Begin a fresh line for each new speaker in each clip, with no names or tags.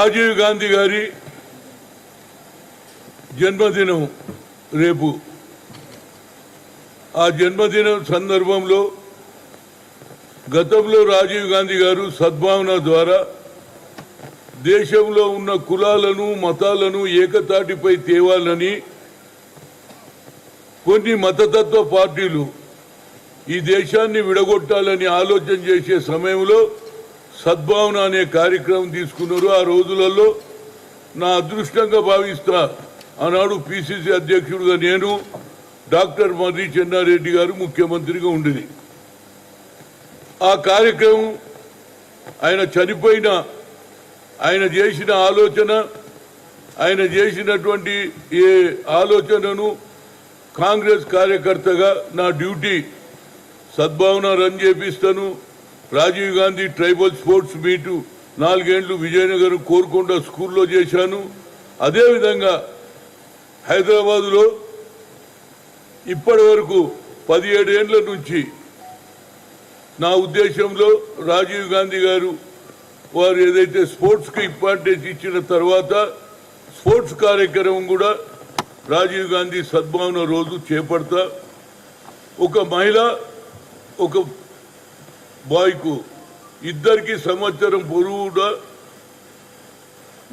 రాజీవ్ గాంధీ గారి జన్మదినం రేపు. ఆ జన్మదినం సందర్భంలో గతంలో రాజీవ్ గాంధీ గారు సద్భావన ద్వారా దేశంలో ఉన్న కులాలను మతాలను ఏకతాటిపై తేవాలని కొన్ని మతతత్వ పార్టీలు ఈ దేశాన్ని విడగొట్టాలని ఆలోచన చేసే సమయంలో సద్భావన అనే కార్యక్రమం తీసుకున్నారు. ఆ రోజులలో నా అదృష్టంగా భావిస్తా ఆనాడు పిసిసి అధ్యక్షుడిగా నేను, డాక్టర్ మర్రి చెన్నారెడ్డి గారు ముఖ్యమంత్రిగా ఉండేది. ఆ కార్యక్రమం ఆయన చనిపోయిన ఆయన చేసిన ఆలోచన, ఆయన చేసినటువంటి ఏ ఆలోచనను కాంగ్రెస్ కార్యకర్తగా నా డ్యూటీ సద్భావన రన్ చేపిస్తాను. Rajiv Gandhi tribal sports meet 4 ఏళ్లు విజయనగరం కోరుకొండ స్కూల్లో చేశాను. అదేవిధంగా హైదరాబాదులో ఇప్పటి వరకు 17 ఏళ్ల నుంచి నా ఉద్దేశంలో రాజీవ్ గాంధీ గారు వారు ఏదైతే స్పోర్ట్స్కి ఇంపార్టెన్స్ ఇచ్చిన తర్వాత స్పోర్ట్స్ కార్యక్రమం కూడా రాజీవ్ గాంధీ సద్భావన రోజు చేపడతా. ఒక మహిళ ఒక బాయ్కు ఇద్దరికి సంవత్సరం పొడవుగా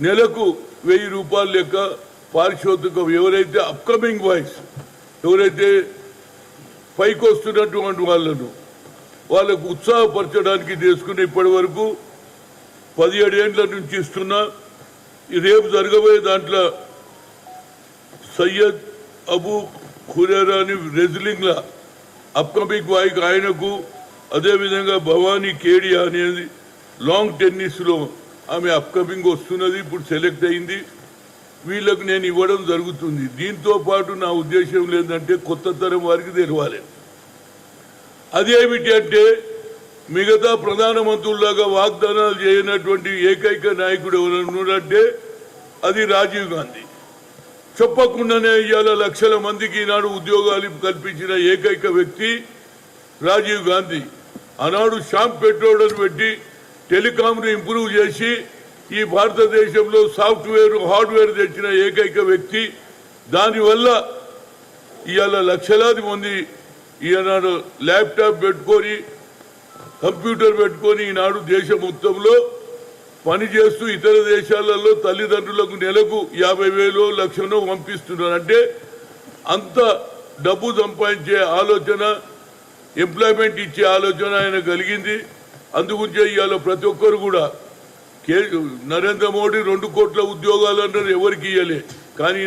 నెలకు 1000 రూపాయలు లెక్క పారితోషికం ఎవరైతే అప్కమింగ్ బాయ్స్ ఎవరైతే పైకి వస్తున్నటువంటి వాళ్ళకు ఉత్సాహపరచడానికి చేసుకుని ఇప్పటి వరకు 17 ఏళ్ల నుంచి ఇస్తున్నా. రేపు జరగబోయే దాంట్లో సయ్యద్ అబూ ఖురేరా అని రెజ్లింగ్ల అప్కమింగ్ బాయ్కి ఆయనకు, అదేవిధంగా భవానీ కేడియా అనేది లాంగ్ టెన్నిస్లో ఆమె అప్కమింగ్ వస్తున్నది, ఇప్పుడు సెలెక్ట్ అయింది. వీళ్ళకు నేను ఇవ్వడం జరుగుతుంది. దీంతో పాటు నా ఉద్దేశం లేదంటే కొత్త తరం వారికి తెలవాలి. అదేమిటి అంటే మిగతా ప్రధానమంత్రుల్లాగా వాగ్దానాలు చేయనటువంటి ఏకైక నాయకుడు ఎవరన్నారంటే అది రాజీవ్ గాంధీ. చెప్పకుండానే ఇవాళ లక్షల మందికి ఈనాడు ఉద్యోగాలు కల్పించిన ఏకైక వ్యక్తి రాజీవ్ గాంధీ. ఆనాడు షాంప్ పెట్రోల్ పెట్టి టెలికాంను ఇంప్రూవ్ చేసి ఈ భారతదేశంలో సాఫ్ట్వేర్ హార్డ్వేర్ తెచ్చిన ఏకైక వ్యక్తి. దానివల్ల ఇవాళ లక్షలాది మంది ఈనాడు ల్యాప్టాప్ పెట్టుకొని కంప్యూటర్ పెట్టుకొని ఈనాడు దేశం మొత్తంలో పనిచేస్తూ ఇతర దేశాలలో తల్లిదండ్రులకు నెలకు 50,000 లక్షనో పంపిస్తున్నారు. అంటే అంత డబ్బు సంపాదించే ఆలోచన, ఎంప్లాయ్మెంట్ ఇచ్చే ఆలోచన ఆయన కలిగింది. అందుగురించే ఇవాళ ప్రతి ఒక్కరు కూడా నరేంద్ర మోడీ 2 కోట్ల ఉద్యోగాలు అన్నారు, ఎవరికి ఇవ్వలే. కానీ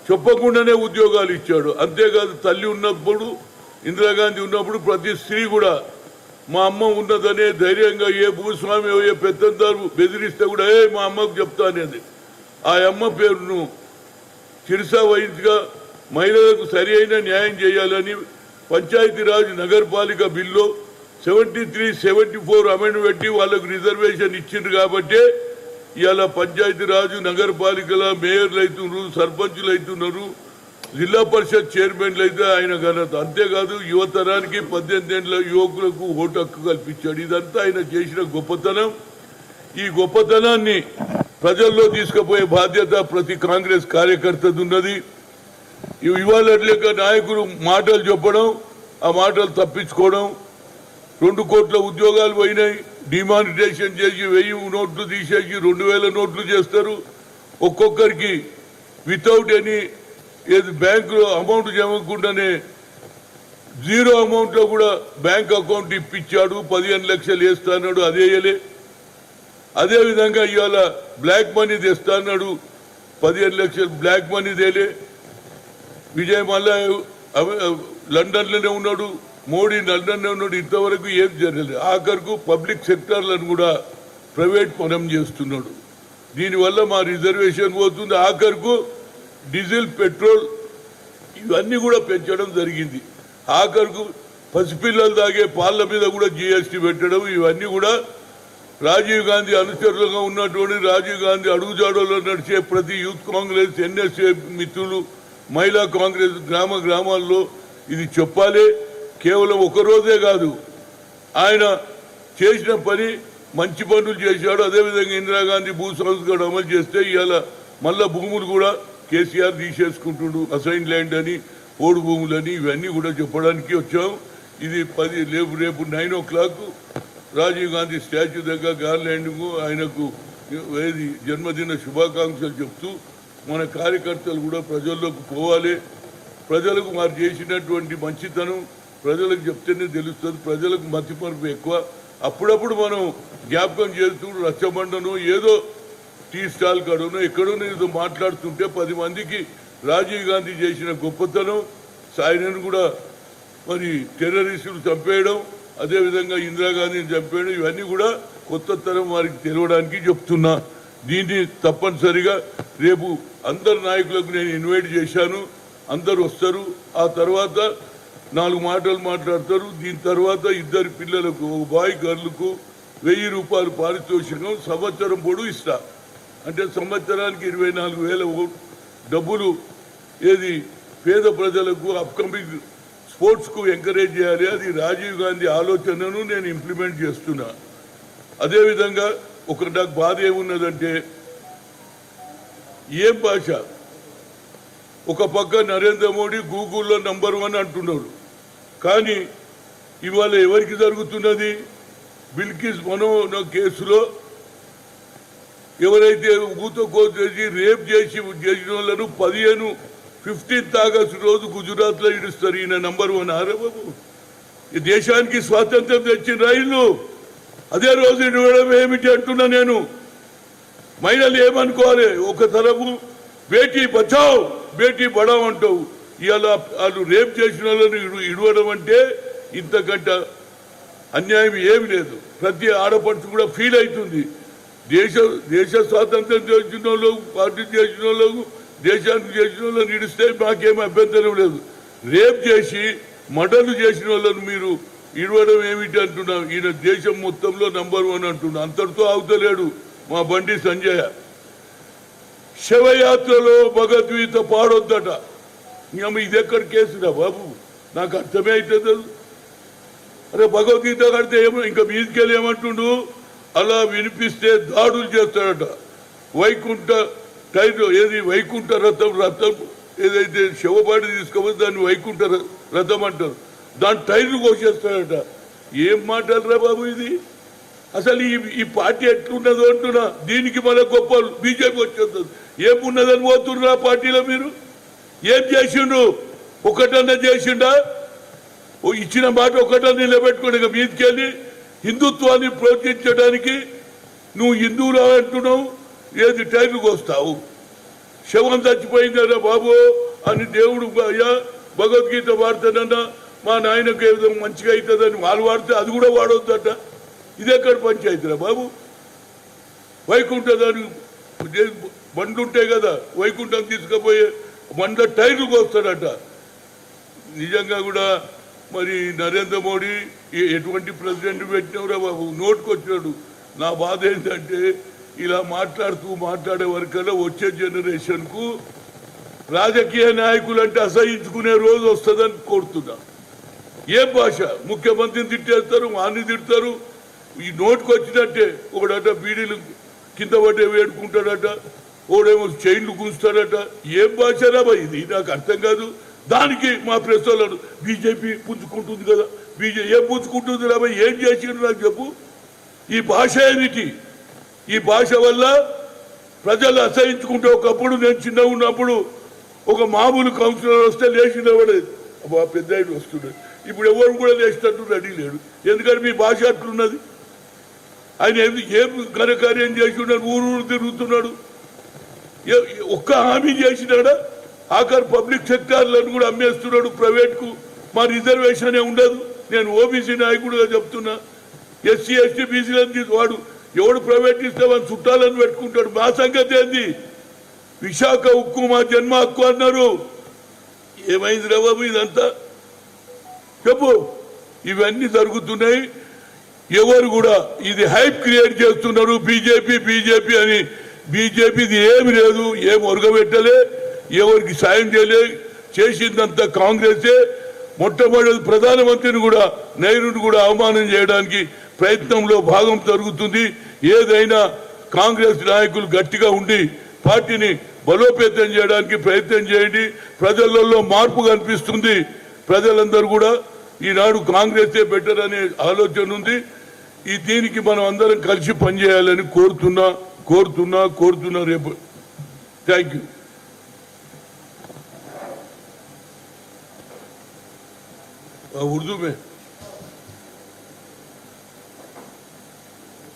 చెప్పకుండానే ఉద్యోగాలు ఇచ్చాడు. అంతేకాదు తల్లి ఉన్నప్పుడు, ఇందిరాగాంధీ ఉన్నప్పుడు ప్రతి స్త్రీ కూడా మా అమ్మ ఉన్నదనే ధైర్యంగా ఏ భూస్వామి ఏ పెద్దందారు బెదిరిస్తే కూడా మా అమ్మకు చెప్తా అనేది ఆ అమ్మ పేరును చిరుసా వహించగా మహిళలకు సరి అయిన న్యాయం చేయాలని పంచాయతీరాజ్ నగరపాలిక బిల్లు 73-74 అమెండ్మెంట్ పెట్టి వాళ్ళకు రిజర్వేషన్ ఇచ్చిండ్రు. కాబట్టి ఇవాళ పంచాయతీరాజు నగరపాలికల మేయర్లు అవుతున్నారు, సర్పంచులు అవుతున్నారు, జిల్లా పరిషత్ చైర్మన్లు అయితే ఆయన ఘనత. అంతేకాదు యువతరానికి 18 ఏళ్ల యువకులకు ఓటు హక్కు కల్పించాడు. ఇదంతా ఆయన చేసిన గొప్పతనం. ఈ గొప్పతనాన్ని ప్రజల్లో తీసుకుపోయే బాధ్యత ప్రతి కాంగ్రెస్ కార్యకర్తది ఉన్నది. ఇవాళ నాయకులు మాటలు చెప్పడం, ఆ మాటలు తప్పించుకోవడం. 2 కోట్ల ఉద్యోగాలు పోయినాయి, డిమానిటైజేషన్ చేసి 1000 నోట్లు తీసేసి 2000 నోట్లు చేస్తారు. ఒక్కొక్కరికి వితౌట్ ఎనీ బ్యాంకులో అమౌంట్ జమకుండానే 0 అమౌంట్లో కూడా బ్యాంక్ అకౌంట్ ఇప్పించాడు. 15 లక్షలు వేస్తాడు, అదేయలే. అదేవిధంగా ఇవాళ బ్లాక్ మనీ తెస్తాడు, 15 లక్షలు బ్లాక్ మనీ తేలే. విజయ్ మల్లా లండన్లోనే ఉన్నాడు, మోడీ లండన్లో ఉన్నాడు. ఇంతవరకు ఏం జరగలేదు. ఆఖరుకు పబ్లిక్ సెక్టార్లను కూడా ప్రైవేట్ పనం చేస్తున్నాడు. దీనివల్ల మా రిజర్వేషన్ పోతుంది. ఆఖరుకు డీజిల్ పెట్రోల్ ఇవన్నీ కూడా పెంచడం జరిగింది. ఆఖరుకు పసిపిల్లలు తాగే పాల మీద కూడా జీఎస్టీ పెట్టడం. ఇవన్నీ కూడా రాజీవ్ గాంధీ అనుచరులుగా ఉన్నటువంటి రాజీవ్ గాంధీ అడుగుజాడలో నడిచే ప్రతి యూత్ కాంగ్రెస్, ఎన్ఎస్ఏ మిత్రులు, మహిళా కాంగ్రెస్ గ్రామాల్లో ఇది చెప్పాలి. కేవలం ఒక రోజే కాదు, ఆయన చేసిన పని మంచి పనులు చేశాడు. అదేవిధంగా ఇందిరాగాంధీ భూ సంస్కరణ అమలు చేస్తే ఇవాళ మళ్ళా భూములు కూడా కేసీఆర్ తీసేసుకుంటుండు. అసైన్ ల్యాండ్ అని, ఓడు భూములని, ఇవన్నీ కూడా చెప్పడానికి వచ్చాం. ఇది రేపు 9 o'clock రాజీవ్ గాంధీ స్టాచ్యూ దగ్గర గార్లాండింగ్ ఆయనకు జన్మదిన శుభాకాంక్షలు చెప్తూ మన కార్యకర్తలు కూడా ప్రజల్లోకి పోవాలి. ప్రజలకు వారు చేసినటువంటి మంచితనం ప్రజలకు చెప్తేనే తెలుస్తుంది. ప్రజలకు మతిమరుపు ఎక్కువ. అప్పుడప్పుడు మనం జ్ఞాపకం చేస్తూ రచ్చబండను ఏదో టీ స్టాల్ కాడను ఎక్కడో ఏదో మాట్లాడుతుంటే 10 మందికి రాజీవ్ గాంధీ చేసిన గొప్పతనం, ఆయనను కూడా మరి టెర్రరిస్టులు చంపేయడం, అదేవిధంగా ఇందిరాగాంధీని చంపేయడం, ఇవన్నీ కూడా కొత్త తరం వారికి తెలియడానికి చెప్తున్నా. దీన్ని తప్పనిసరిగా రేపు అందరు నాయకులకు నేను ఇన్వైట్ చేశాను. అందరు వస్తారు. ఆ తర్వాత 4 మాటలు మాట్లాడతారు. దీని తర్వాత 2 పిల్లలకు, ఒక బాయ్ గర్ల్కు 1000 రూపాయలు పారితోషికం సంవత్సరం పొడు ఇస్తా. అంటే సంవత్సరానికి 24,000 డబ్బులు ఏది పేద ప్రజలకు అప్కమింగ్ స్పోర్ట్స్కు ఎంకరేజ్ చేయాలి. అది రాజీవ్ గాంధీ ఆలోచనను నేను ఇంప్లిమెంట్ చేస్తున్నా. అదేవిధంగా నాకు బాధ ఏమున్నదంటే, ఏం భాష, ఒక పక్క నరేంద్ర మోడీ గూగుల్లో నంబర్ 1 అంటున్నారు. కానీ ఇవాళ ఎవరికి జరుగుతున్నది? బిల్కిస్ మనో కేసులో ఎవరైతే ఊతకోసి రేప్ చేసిన వాళ్ళను 15th ఆగస్టు రోజు గుజరాత్లో ఇడుస్తారు. ఈయన నంబర్ 1 ఆరే బాబు. ఈ దేశానికి స్వాతంత్రం తెచ్చిన రైళ్లు అదే రోజు ఇవ్వడం ఏమిటి అంటున్నా నేను. మహిళలు ఏమనుకోవాలి? ఒక తరపు బేటీ బచావ్ బేటీ బడావ్ అంటావు. ఇవాళ వాళ్ళు రేప్ చేసిన వాళ్ళని ఇడవడం అంటే ఇంతకంటే అన్యాయం ఏమి లేదు. ప్రతి ఆడపడుచు కూడా ఫీల్ అవుతుంది. దేశ స్వాతంత్రం చేసిన వాళ్ళు, పార్టీ చేసిన వాళ్ళు, దేశానికి చేసిన వాళ్ళని ఇడిస్తే మాకేమీ అభ్యంతరం లేదు. రేప్ చేసి మర్డర్లు చేసిన వాళ్ళని మీరు ఇడవడం ఏమిటి అంటున్నాం. ఈయన దేశం మొత్తంలో నంబర్ 1 అంటున్నా. అంతటితో అవుతలేడు మా బండి సంజయ్. శవయాత్రలో భగవద్గీత పాడొద్దట. ఇది ఎక్కడ కేసురా బాబు? నాకు అర్థమే అవుతుంది. అరే భగవద్గీత కడితే ఏమో ఇంకా మీదికెళ్ళి ఏమంటుండు, అలా వినిపిస్తే దాడులు చేస్తాడట. వైకుంఠ రథం ఏదైతే శవపాటి తీసుకోవచ్చు దాన్ని వైకుంఠ రథం అంటారు. దాని టైర్లు కోసేస్తాడట. ఏం మాట్లాడరా బాబు ఇది? అసలు ఈ పార్టీ ఎట్లున్నదో అంటున్నా. దీనికి మన గొప్ప బీజేపీ వచ్చేస్తుంది. ఏమున్నదని పోతున్నా పార్టీలో మీరు? ఏం చేసిండు? ఒకటన్నా చేసిండా? ఇచ్చిన మాట ఒకటన్నా నిలబెట్టుకోండి. ఇక మీదికెళ్ళి హిందుత్వాన్ని ప్రోత్సహించడానికి నువ్వు హిందువులా అంటున్నావు, ఏది టైర్లు కోస్తావు? శవం చచ్చిపోయింది కదా బాబు అని దేవుడు అయ్యా భగవద్గీత వాడతానన్నా మా నాయనకు ఏ విధంగా మంచిగా అవుతుందని వాళ్ళు వాడితే అది కూడా వాడొద్దట. ఇది ఎక్కడ పంచాయతీరా బాబు? వైకుంఠదాన్ని బండ్లు ఉంటాయి కదా, వైకుంఠం తీసుకుపోయే బండ్ల టైర్లు కోస్తాడట. నిజంగా కూడా మరి నరేంద్ర మోడీ ఎటువంటి ప్రెసిడెంట్ పెట్టినవరా బాబు? నోటుకొచ్చినాడు. నా బాధ ఏంటంటే ఇలా మాట్లాడే వరకల్లా వచ్చే జనరేషన్కు రాజకీయ నాయకులు అంటే అసహించుకునే రోజు వస్తుందని కోరుతున్నా. ఏ భాష? ముఖ్యమంత్రిని తిట్టేస్తారు, వాడిని తిడతారు. ఈ నోటుకు వచ్చినట్టే ఒకడట బీడీలు కింద పట్టే వేడుకుంటాడట, ఓడేమో చైన్లు గుంచుతాడట. ఏం భాషరా బా ఇది? నాకు అర్థం కాదు. దానికి మా ప్రెస్ వాళ్ళు బీజేపీ పుంజుకుంటుంది కదా. ఏం పుంజుకుంటుంది రా? ఏం చేసిండ్రు నాకు చెప్పు. ఈ భాష ఏమిటి? ఈ భాష వల్ల ప్రజలు అసహించుకుంటే, ఒకప్పుడు నేను చిన్నగా ఉన్నప్పుడు ఒక మామూలు కౌన్సిలర్ వస్తే లేచి నిలబడేది. అబ్బా పెద్ద ఆయన వస్తున్నాడు. ఇప్పుడు ఎవరు కూడా లేచినట్టు రెడీ లేడు. ఎందుకంటే మీ భాష అట్లున్నది. ఆయన ఏం ఘనకార్యం చేసి ఉన్నాడు? ఊరు తిరుగుతున్నాడు. ఒక్క హామీ చేసినాడా? ఆఖరి పబ్లిక్ సెక్టార్లను కూడా అమ్మేస్తున్నాడు ప్రైవేట్కు. మా రిజర్వేషన్ ఉండదు. నేను ఓబీసీ నాయకుడుగా చెప్తున్నా. ఎస్సీ ఎస్టీ బీసీలను వాడు ఎవడు ప్రైవేట్ ఇస్తే వాళ్ళు చుట్టాలను పెట్టుకుంటాడు. మా సంగతి ఏంది? విశాఖ ఉక్కు మా జన్మ హక్కు అన్నారు. ఏమైంది రా బాబు ఇదంతా? చెప్పు. ఇవన్నీ జరుగుతున్నాయి. ఎవరు కూడా ఇది హైప్ క్రియేట్ చేస్తున్నారు. బీజేపీ అని. బీజేపీది ఏమి లేదు, ఏం ఒరగబెట్టలే, ఎవరికి సాయం చేయలే. చేసిందంతా కాంగ్రెసే. మొట్టమొదటి ప్రధానమంత్రిని కూడా నెహ్రూని కూడా అవమానం చేయడానికి ప్రయత్నంలో భాగం జరుగుతుంది. ఏదైనా కాంగ్రెస్ నాయకులు గట్టిగా ఉండి పార్టీని బలోపేతం చేయడానికి ప్రయత్నం చేయండి. ప్రజలలో మార్పు కనిపిస్తుంది. ప్రజలందరూ కూడా ఈనాడు కాంగ్రెసే బెటర్ అనే ఆలోచన ఉంది. దీనికి మనం అందరం కలిసి పనిచేయాలని కోరుతున్నా రేపు. Thank you. उर्दू में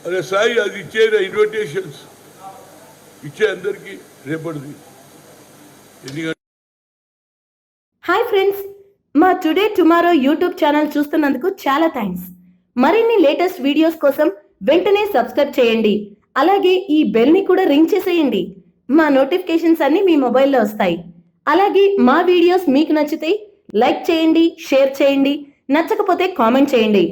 अरे साई అది ఇచ్చే ఇన్విటేషన్స్ ఇచ్చే అందరికి రేపటిది.
హాయ్ ఫ్రెండ్స్, మా టుడే టుమారో యూట్యూబ్ ఛానల్ చూస్తున్నందుకు చాలా థ్యాంక్స్. మరిన్ని లేటెస్ట్ వీడియోస్ కోసం వెంటనే సబ్స్క్రైబ్ చేయండి. అలాగే ఈ బెల్ ని కూడా రింగ్ చేసేయండి. మా నోటిఫికేషన్స్ అన్ని మీ మొబైల్లో వస్తాయి. అలాగే మా వీడియోస్ మీకు నచ్చితే లైక్ చేయండి, షేర్ చేయండి, నచ్చకపోతే కామెంట్ చేయండి.